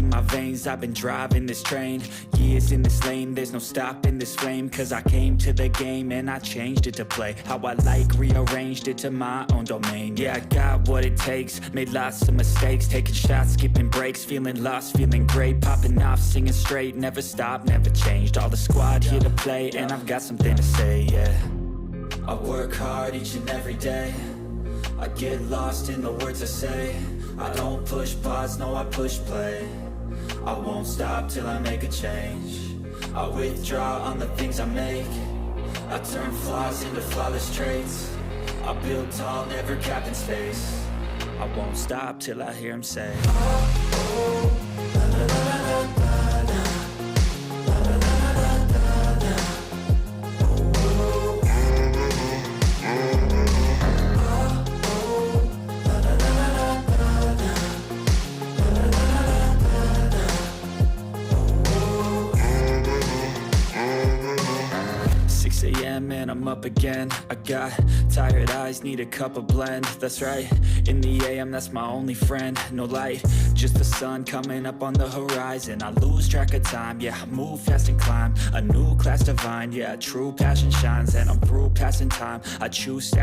in my veins, I've been driving this train. Years in this lane, there's no stopping this flame. Cause I came to the game and I changed it to play how I like, rearranged it to my own domain. Yeah, I got what it takes, made lots of mistakes, taking shots, skipping breaks, feeling lost, feeling great, popping off, singing straight, never stopped, never changed. All the squad here to play, and I've got something to say, yeah. I work hard each and every day, I get lost in the words I say. I don't push pause, no I push play. I won't stop till I make a change. I withdraw on the things I make. I turn flaws into flawless traits. I build tall, never capped in space. I won't stop till I hear him say, oh, oh, la, la, la, la, la, la. And I'm up again. I got tired eyes, need a cup of blend. That's right, in the AM, that's my only friend. No light, just the sun coming up on the horizon. I lose track of time, yeah, I move fast and climb a new class divine. Yeah, true passion shines, and I'm through passing time. I choose